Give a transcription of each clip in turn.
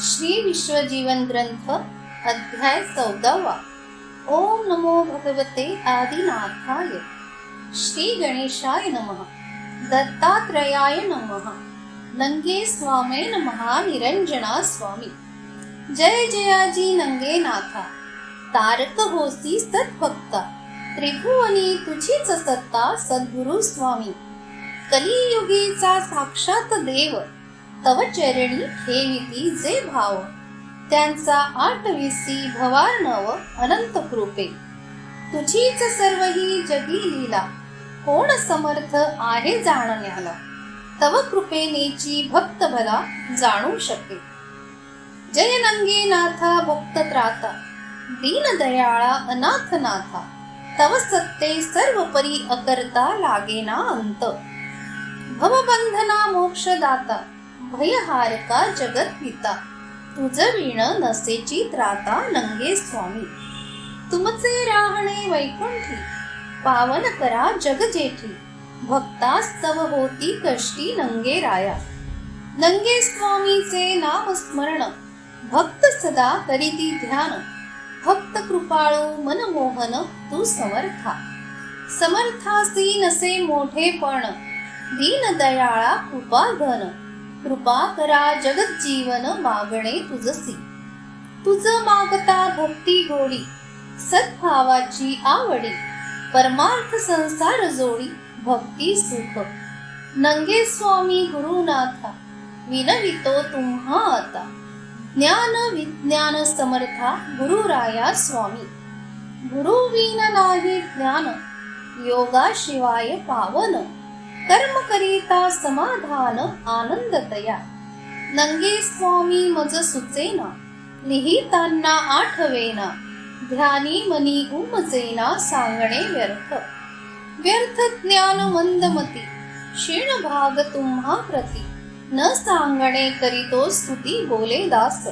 श्री विश्वजीवन ग्रंथ अध्याय 14. ओम नमो भगवते आदिनाथाय. श्री गणेशाय नमः. दत्तात्रयाय नमः. नंगे स्वामे नमः. निरंजना स्वामी. जय जयाजी नंगे नाथा. तारक होसी सद्भक्ता. त्रिभुवनी तुझीच सत्ता सद्गुरु स्वामी. कलियुगीचा साक्षात देव. तव चरणी ठेविती जे भाव. त्यांचा आठविसी भवार्णव अनंत कृपे. तुझीच सर्व ही जगी लीला. कोण समर्थ आहे जाणण्याला. तव कृपेनेची भक्त भला जाणू शके. जय नंगे नाथा भक्त त्राता. दीन दयाळा अनाथ नाथा. तव सत्ते सर्व परी अकर्ता लागेना अंत. भवबंधना मोक्षदाता. भयहारका जगत पिता. तुझ वीण नसेची त्राता नंगे स्वामी. तुमचे राहणे वैकुंठी. पावन करा जग जेठी. भक्तास्तव होती कष्टी नंगे राया. नंगे स्वामीचे नाम स्मरण. भक्त सदा करीती ध्यान. भक्त कृपाळू मनमोहन तू समर्था. समर्थासी नसे मोठेपण. दीन दयाळा कृपाघन. कृपा करा जगत जीवन मागणे तुझसी. तुझ मागता भक्ती गोडी. सद्भावाची आवडी. परमार्थ संसार जोडी. भक्ती सुख. नंगे स्वामी गुरुनाथा. विनवितो तुम्हा आता. ज्ञान विज्ञान समर्था गुरुराया स्वामी. गुरुविन नाही ज्ञान. योगाशिवाय पावन. कर्म करिता समाधान आनंदतया. नंगे स्वामी मज सुचेना. लिहितांना आठवेना. ध्यानी मनी उमजेना सांगणे व्यर्थ. व्यर्थ ज्ञान मंदमती. क्षीण भाग तुम्हा प्रती. न सांगणे करीतो स्तुती बोले दास.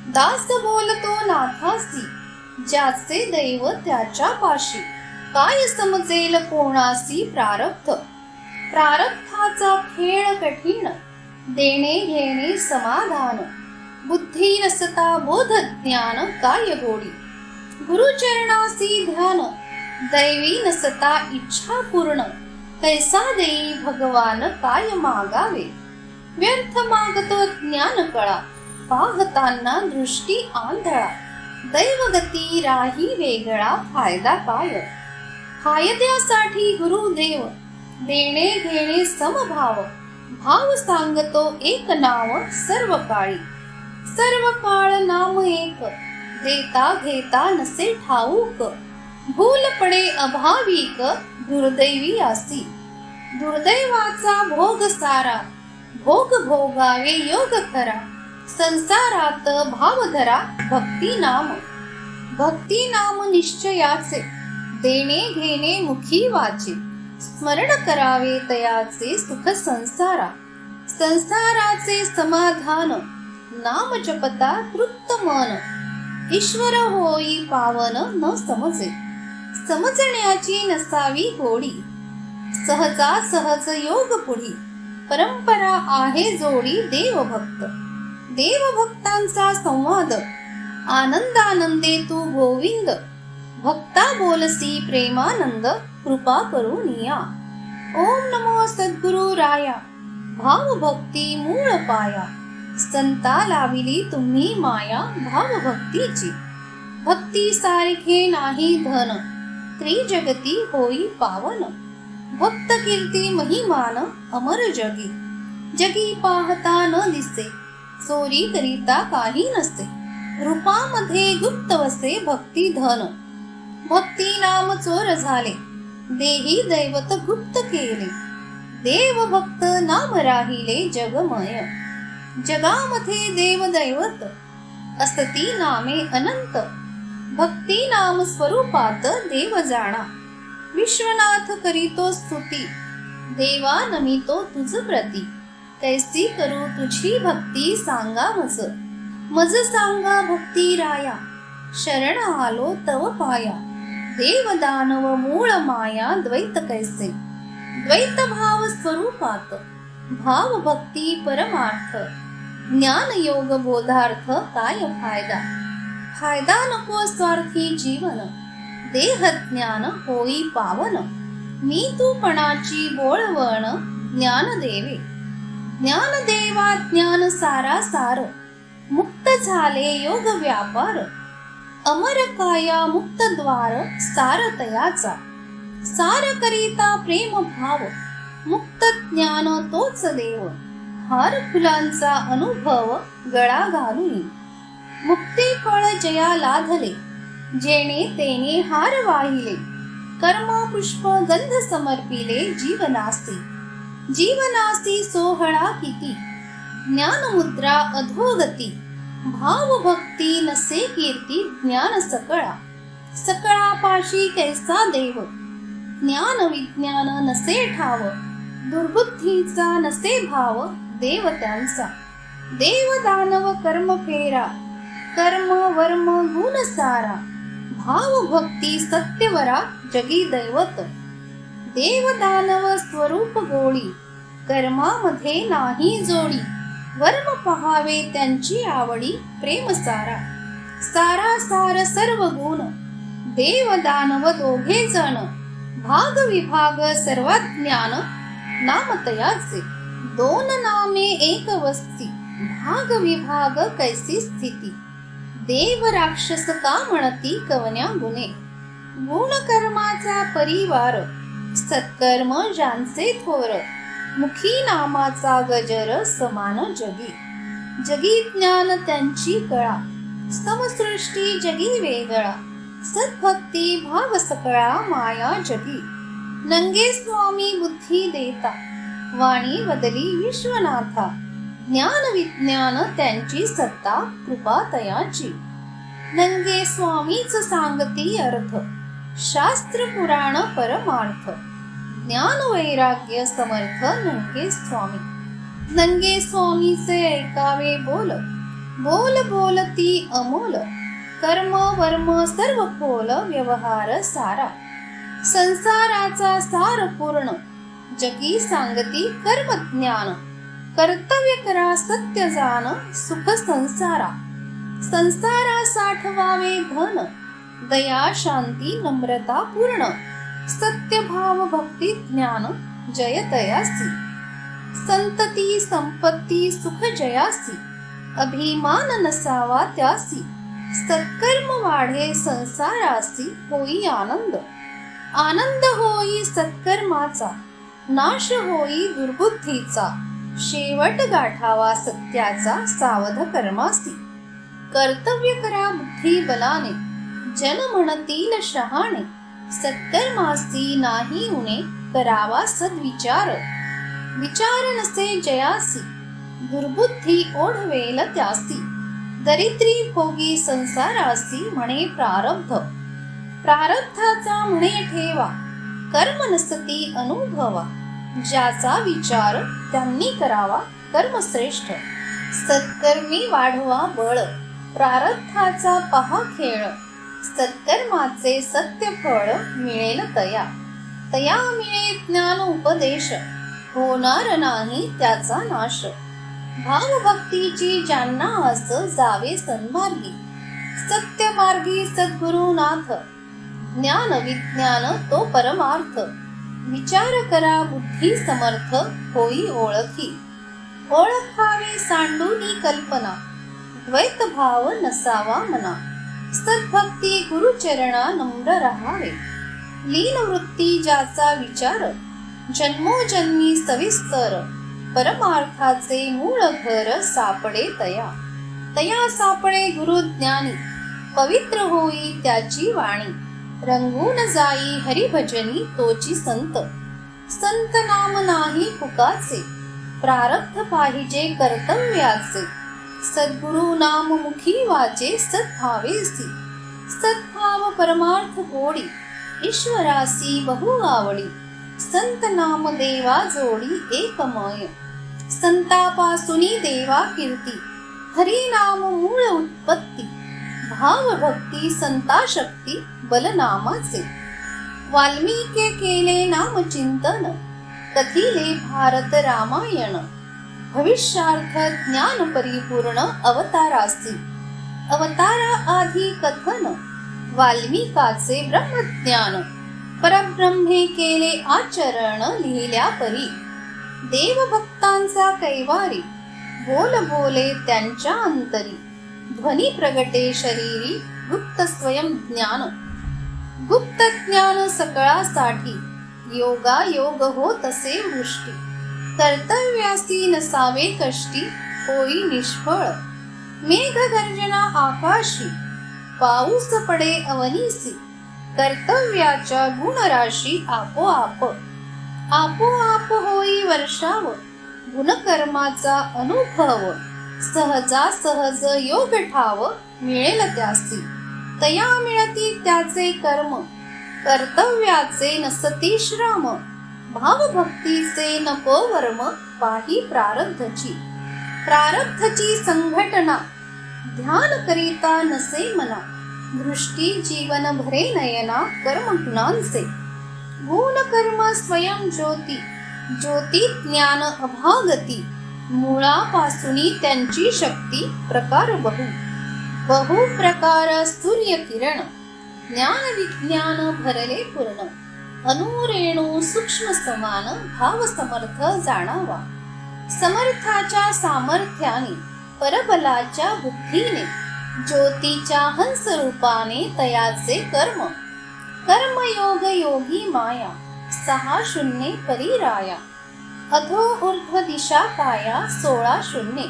दास बोलतो नाथासी. ज्याचे दैव त्याच्या पाशी. काय समजेल कोणासी प्रारब्ध. प्रारब्धाचा खेळ कठीण. देणे घेणे समाधान. बुद्धी नसता बोध ज्ञान काय गोडी. गुरुचरणासी ध्यान. दैवी नसता इच्छा पूर्ण. कैसा देई भगवान काय मागावे. व्यर्थ मागतो ज्ञान कळा. पाहताना दृष्टी आंधळा. दैवगती राही वेगळा फायदा काय. फायद्यासाठी गुरुदेव. देणे घेणे समभाव. भाव सांगतो एक नाव सर्व काळी. सर्व काळ नाम एक. देता घेता नसे ठाऊक. भूल पडे अभाविक. दुर्दैवी आसी. दुर्दैवाचा भोग सारा. भोग भोगावे योग खरा. संसारात भाव धरा भक्ती नाम. भक्ती नाम निश्चयाचे. देणे घेणे मुखी वाचे. स्मरण करावे तयाचे सुख संसारा. संसाराचे समाधान. नाम जपता तृप्त मन. ईश्वर होई पावन न समजे. समजण्याची नसावी गोडी. सहजा सहज योग पुढी. परंपरा आहे जोडी देवभक्त. देवभक्तांचा संवाद. आनंदानंदे तू गोविंद. भक्ता बोलसी प्रेमानंद. कृपा करुनिया. ओम नमो सद्गुरु राया. भाव भक्ती मूळ पाया. संता लाविली तुम्ही माया भावभक्तीची. भक्ती सारखे नाही धन. त्रिजगती होई पावन. भक्त कीर्ती महिमान अमर जगी. जगी पाहता न दिसे. चोरी करिता काही नसे. रूपामध्ये गुप्त वसे भक्ती धन. भक्ती नाम चोर झाले. देही दैवत गुप्त केले. देव भक्त नाम राहिले जगमय. जगामध्ये देव दैवत. असती नामे अनंत. भक्ती नाम स्वरूपात देव जाणा. विश्वनाथ करीतो स्तुती. देवा नमितो तुझ प्रती. कैसी करू तुझी भक्ती सांगा मज. मज सांगा भक्ती राया. शरण आलो तव पाया. देव दानव मूळ माया द्वैत कैसे. द्वैत भाव स्वरूपात. भाव भक्ती परमार्थ. ज्ञान योग बोधार्थ काय फायदा, फायदा नको स्वार्थी जीवन, देह ज्ञान होई पावन, मी तूपणाची बोळवण ज्ञान देवे, ज्ञान देवा ज्ञान सारा सार, मुक्त झाले योग व्यापार, अमर काया मुक्त द्वार सार तयाचा, सार करिता प्रेम भाव, मुक्त ज्ञान तोच देव, हार फुलांचा अनुभव गळा घालून, मुक्ती फळ जया लाधले, जेणे तेने हार वाहिले, कर्म पुष्प गंध समर्पिले जीवनासी, जीवनासी सोहळा किती, ज्ञानमुद्रा अधोगती, भाव भक्ती नसे कीर्ती ज्ञान सकळा, सकळा पाशी कैसा देव, ज्ञान विज्ञान नसे ठाव, दुर्बुद्धीचा नसे भाव देव त्यांचा, देव दानव कर्म फेरा, कर्म वर्म गुण सारा, भाव भक्ती सत्यवरा जगी दैवत, देव दानव स्वरूप गोळी, कर्मामध्ये नाही जोडी, वर्म पहावे त्यांची आवडी प्रेम सारा, सारा सार सर्व गुण, देव दानव दोघे जण, भाग विभाग सर्वात ज्ञान, नाम तयाचे, दोन नामे एक वस्ती, भाग विभाग कैसी स्थिती, देव राक्षस का म्हणती कवन्या गुणे, गुण कर्माचा परिवार, सत्कर्म ज्यांचे थोर, मुखी नामाचा गजर समान जगी, जगी ज्ञान त्यांची कळा, समसृष्टी जगी वेगळा, सद्भक्ती भाव सकळा माया जगी, नंगे स्वामी बुद्धी देता, वाणी बदली विश्वनाथा, ज्ञान विज्ञान त्यांची सत्ता कृपा तयाची, नंगे स्वामीच सांगती अर्थ, शास्त्र पुराण परमार्थ, ज्ञान वैराग्य समर्थ नंगे स्वामी, नंगे स्वामीचे ऐकावे बोल, बोल बोलती अमोल, कर्म वर्म सर्व खोल व्यवहार सारा, संसाराचा सार पूर्ण, जगी सांगती कर्म ज्ञान, कर्तव्य करा सत्य जान, सुख संसारा, संसारा साठवावे धन, दया शांती नम्रता पूर्ण, सत्य भाव भक्ती ज्ञान जय तयासी, संतती संपत्ती सुख जयासी, अभिमान नसावा त्यासी, सत्कर्म वाढे संसारासी होई आनंद, आनंद होई सत्कर्माचा, नाश होई दुर्बुद्धीचा, शेवट गाठावा सत्याचा सावध कर्मासी, कर्तव्य करा बुद्धी बलाने, जन म्हणतील शहाणे, सत्कर्मासी नाही उणे करावा सद्विचार, विचार नसे जयासी, दुर्बुद्धी ओढवेल त्यासी, दरिद्री भोगी संसारासी म्हणे प्रारब्ध, प्रारब्धाचा म्हणे ठेवा, कर्म नसती अनुभवा, ज्याचा विचार त्यांनी करावा कर्मश्रेष्ठ, सत्कर्मी वाढवा बळ, प्रारब्धाचा पहा खेळ, सत्कर्माचे सत्य फळ मिळेल तया, तया मिळे ज्ञान उपदेश, होणार नाही त्याचा नाश, भावभक्तीची ज्यांना आस जावे सन्मार्गी, सत्य मार्गी सद्गुरुनाथ, ज्ञान विज्ञान तो परमार्थ, विचार करा बुद्धी समर्थ होई ओळखी, ओळखावे सांडूनी कल्पना, द्वैत भाव नसावा मना, सद्भक्ती गुरुचरणा नम्र राहावे, लीन वृत्ती ज्याचा विचार, जन्मोजन्मी सविस्तर, परमार्थाचे मूळ घर सापडे तया, तया सापडे गुरुज्ञानी, पवित्र होई त्याची वाणी, रंगून जाई हरिभजनी तोची संत, संत नाम नाही फुकाचे, प्रारब्ध पाहिजे कर्तव्याचे, सद्गुरु नाम मुखी वाचे सद्भावेसी, सद्भाव परमार्थ गोडी, ईश्वरासी बहु आवडी, संत नाम देवा जोडी एकमय, संतापासुनी देवा कीर्ती, हरी नाम मूळ उत्पत्ती, भाव भक्ती संता शक्ती बलनामाचे, वाल्मिके केले नाम चिंतन, कथिले भारत रामायण, भविष्यार्थ ज्ञान परिपूर्ण अवतारासी. अवतारा आधी कथन वाल्मिकाचे ब्रह्मज्ञान. परब्रह्मे केले आचरण लिहिल्या परी. देवभक्तांचा कैवारी बोल बोले त्यांच्या अंतरी. ध्वनी प्रगटे शरीरी गुप्त स्वयं ज्ञान. गुप्त ज्ञान सकळासाठी योगा योग हो तसे वृष्टी. कर्तव्यासी नसावे कष्टी होई निष्फळ. मेघ गर्जना आकाशी पाऊस पडे अवनीसी. कर्तव्याच्या गुणराशी आपोआप आपोआप होई वर्षाव. गुणकर्माचा अनुभव सहजासहज योग ठाव. मिळेल त्यासी तया मिळती त्याचे कर्म. कर्तव्याचे नसती श्रम. भावभक्तीचे नको वर्म. पाही प्रारब्धची प्रारब्धची संघटना. ध्यान करिता नसे मना. दृष्टी जीवन भरे नयना. कर्म गुणांचे गुण कर्म स्वयं ज्योती. ज्योती ज्ञान अभागती. मुळापासूनी त्यांची शक्ती प्रकार बहु. बहु प्रकार सूर्य किरण. ज्ञान विज्ञान भरले पूर्ण. अनुरेणू सूक्ष्म समान. भाव समर्थ जाणावा. समर्थाच्या सामर्थ्याने परबलाच्या बुद्धीने. ज्योतीच्या हंस रूपाने तयाचे कर्म. कर्मयोग योगी माया. 6 शून्ये परिराया. अधो ऊर्ध्व दिशा काया. 16 शून्ये.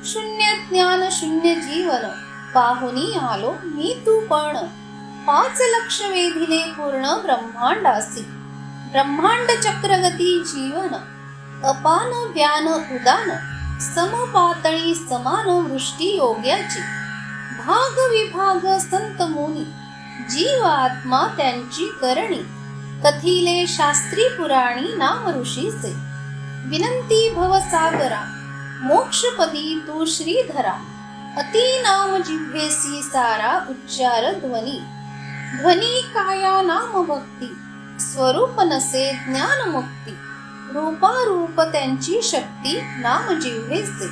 शून्य ज्ञान शून्य जीवन. पाहुनी आलो मी तू पण. 5 लक्ष वेधिले पूर्ण ब्रह्मांडासी. ब्रह्मांड चक्रगती जीवन. अपान व्यान उदान. समपातळी समान वृष्टी योग्याची. भाग विभाग संत मुनी. जीव आत्मा त्यांची करणी. कथिले शास्त्री पुराणी नाम ऋषीचे. विनंती भवसागरा मोक्षपदी तू श्रीधरा. अति नाम जिव्हेसी सारा उच्चार ध्वनी. ध्वनी काया नाम भक्ती. स्वरूप नसे ज्ञान मुक्ती. रूपारूप त्यांची शक्ती नाम जिव्हेसे.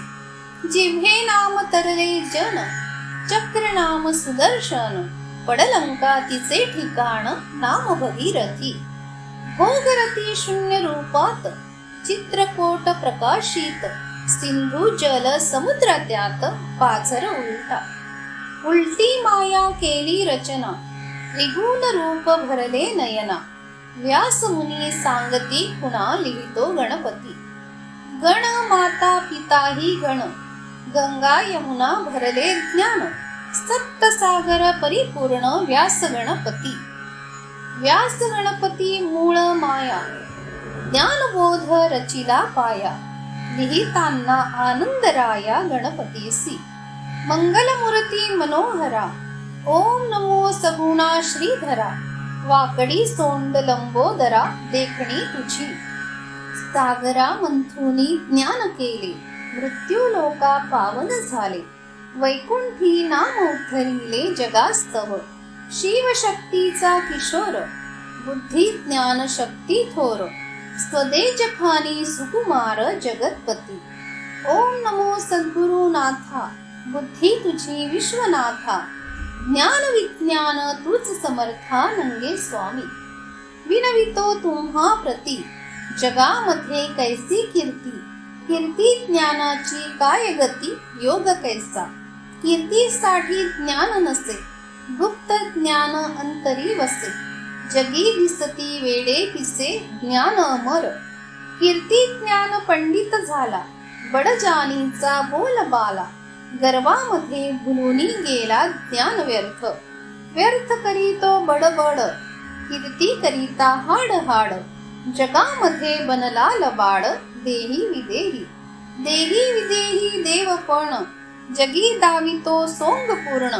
जिव्हे नाम तरले जन. चक्र नाम सुदर्शन. पडलंका तिचे ठिकाण नाम भगीरथी. भोगरथी शून्य रूपात. चित्रकोट प्रकाशित. सिंधू जल समुद्र त्यात. पाझर उलटा. उलटी माया केली रचना. त्रिगुण रूप भरले नयना. व्यास मुनी सांगती खुणा लिहितो गणपती. गण माता पिताही गण. गंगा यमुना भरले ज्ञान. सप्तसागर परिपूर्ण व्यास गणपती. व्यास गणपती मूळ माया. ज्ञानबोध रचिला पाया. लिहितांना आनंदराया गणपतीसी. मंगलमूर्ती मनोहरा. ओम नमो सगुणा श्रीधरा. वाकडी सोंड लंबोदरा. देखणी तुझी. सागरा मंथुनी ज्ञान केले. मृत्यू लोका पावन झाले. वैकुंठी नाम उद्धरिले जगास्तव. शिवशक्तीचा किशोर. बुद्धी ज्ञान शक्ती थोर. स्वदेज खानी सुकुमार जगतपती. ओम नमो सद्गुरुनाथा. बुद्धी तुझी विश्वनाथा. ज्ञान विज्ञान तूच समर्था नंगे स्वामी. विनवितो तुम्हा प्रती. जगामध्ये कैसी कीर्ती. कीर्ती ज्ञानाची काय गती. योग कैसा. कीर्तीसाठी ज्ञान नसे. गुप्त ज्ञान अंतरी वसे. जगी दिसती वेडे पिसे. ज्ञान अमर. कीर्ती ज्ञान पंडित झाला. बडजानीचा बोलबाला. गर्वामध्ये भुलूनी गेला ज्ञान व्यर्थ. व्यर्थ करीतो बडबड. कीर्ती करिता हाड हाड. जगामध्ये बनला लबाड. देही विदेही. देही विदेही देवपण. जगी दावितो सोंग पूर्ण.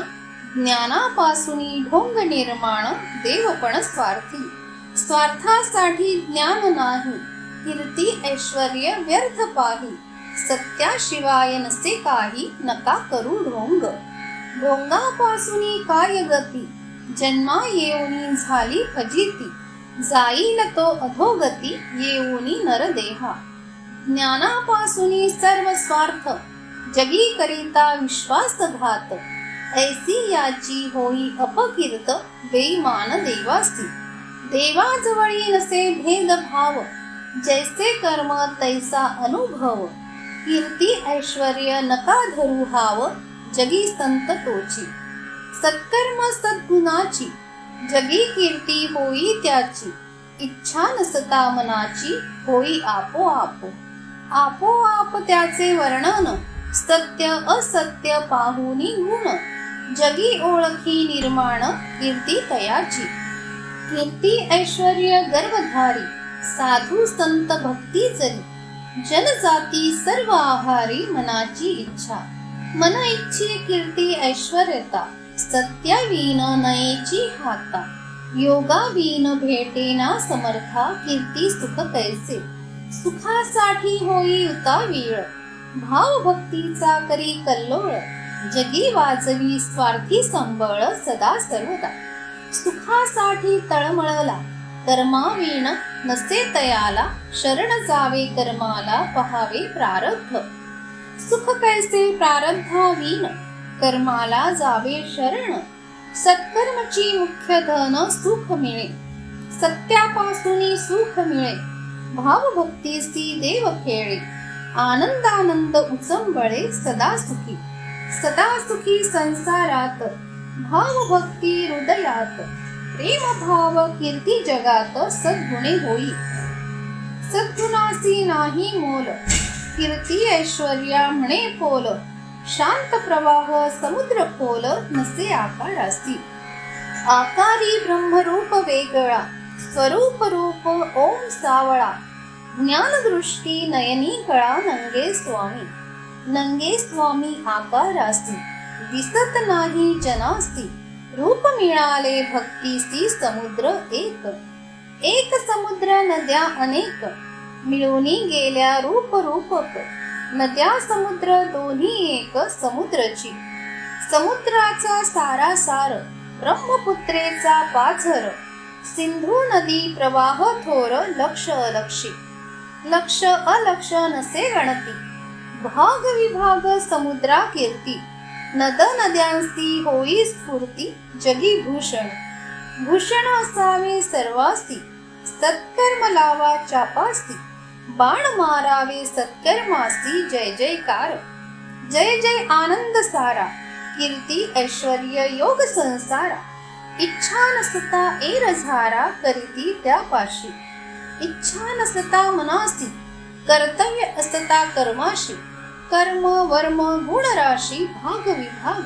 ज्ञानापासूनी ढोंग निर्माण. देवपण स्वार्थी. स्वार्थासाठी ज्ञान नाही. कीर्ती ऐश्वर्य व्यर्थ पाही. सत्याशिवाय नसे काही. नका करू ढोंग. ढोंगापासूनी काय गती. जन्मा येऊनी झाली फजिती. जाईल तो अधोगती. येऊनी नरदेहा. ज्ञानापासून सर्व स्वार्थ, जगी करिता विश्वासघात, ऐसी याची होई अपकीर्त, बेईमान देवासी. देवाजवळी नसे भेदभाव, जैसे कर्म तैसा अनुभव, कीर्ती ऐश्वर्य नका धरू हाव, जगी संत तोची. सत्कर्म सद्गुणाची, जगी कीर्ती होई त्याची, इच्छा नसता मनाची, होई आपोआप. आपोआप त्याचे वर्णन, सत्य असत्य पाहुनी गुण, जगी ओळखी निर्माण, कीर्ती तयाची. कीर्ती ऐश्वर्य गर्वधारी, साधू संत भक्ती जरी, जनजाती सर्व आहारी, मनाची इच्छा. मन इच्छी कीर्ती ऐश्वर्यता, सत्यावीन नयेची हाता, योगावीन भेटेना समर्था, कीर्ती सुख कैसे. सुखासाठी होई उतावीळ, भाव भक्तीचा करी कल्लोळ, जगी वाजवी स्वार्थी संबळ, सदा सर्वदा. सुखासाठी तळमळला, कर्मावीण नसे तयाला, शरण जावे कर्माला, पहावे प्रारब्ध. सुख कैसे प्रारब्धावीन, कर्माला जावे शरण, सत्कर्मची मुख्य धन सुख मिळे, सत्यापासून सुख मिळे, भावभक्तीसी देव खेळे, आनंदानंद उचंबळे, सदा सुखी. सदा सुखी संसारात, भावभक्ती हृदयात, प्रेम भाव कीर्ती जगात, सद्गुणे होई. सद्गुणासी नाही मोल, कीर्ती ऐश्वर्या म्हणे पोल, शांत प्रवाह समुद्र खोल, नसे आकारासी. आकारी ब्रह्मरूप वेगळा, स्वरूप रूप ओम सावळा, ज्ञानदृष्टी नयनी कळा, नंगे स्वामी. नंगे स्वामी आकारासी, दिसत नाही जनासी, रूप मिळाले भक्तीसी, समुद्र एक. एक समुद्र नद्या अनेक, मिळूनी गेल्या रूप रूपक, नद्या समुद्र दोन्ही एक, समुद्रची. समुद्राचा सारासार, ब्रह्मपुत्रेचा पाझर, सिंधू नदी प्रवाह थोर, लक्ष अलक्षी. लक्ष अलक्ष नसे गणती, भाग विभाग समुद्रा कीर्ती, नद नद्यांसी होई स्फूर्ती, जगी भूषण. भूषण असावे सर्वासी, सत्कर्म लावा चापासी, बाण मारावे सत्कर्मासी, जय जयकार. जय जय आनंद सारा, कीर्ती ऐश्वर्य योग संसारा, इच्छा नसता एरझारा, करीती त्यापाशी. इच्छा नसता मनासी, कर्तव्य असता कर्माशी, कर्म वर्म गुण राशी, भाग विभाग.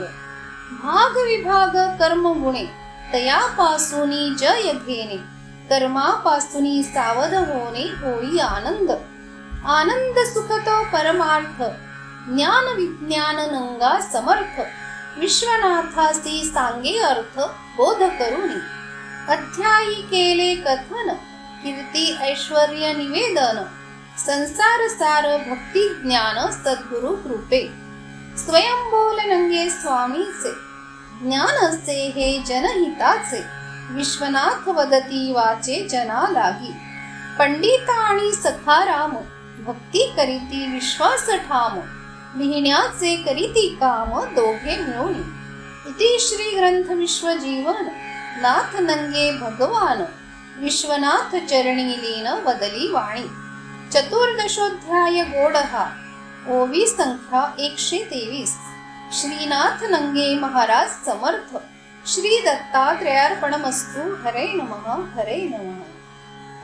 भाग विभाग कर्म गुणे, तयापासूनी जय घेणे, कर्मापासूनी सावध होणे, होई आनंद. आनंद सुख तो परमार्थ, ज्ञान विज्ञान नंगा समर्थ, विश्वनाथासी सांगे अर्थ, बोध करुणी. अध्यायी केले कथन, कीर्ती ऐश्वर्य निवेदन, संसार सार भक्ती ज्ञान, सद्गुरु कृपे. स्वयंबोल नंगे स्वामीचे, ज्ञान असे हे जनहिताचे, विश्वनाथ वदती वाचे जना लागी. पंडित आणि सखाराम, भक्ती करीती विश्वास ठाम, लिहिण्याचे करीती काम, दोघे मिळून. इति श्री ग्रंथ विश्वजीवन, नाथ नंगे भगवान, विश्वनाथ चरणी लीन, वदली वाणी. चतुर्दशोध्याय गोडहा, ओवी संख्या 123. श्रीनाथ नंगे महाराज समर्थ. श्री दत्तात्रेयार्पणमस्तु. हरे नमः, हरे नमः.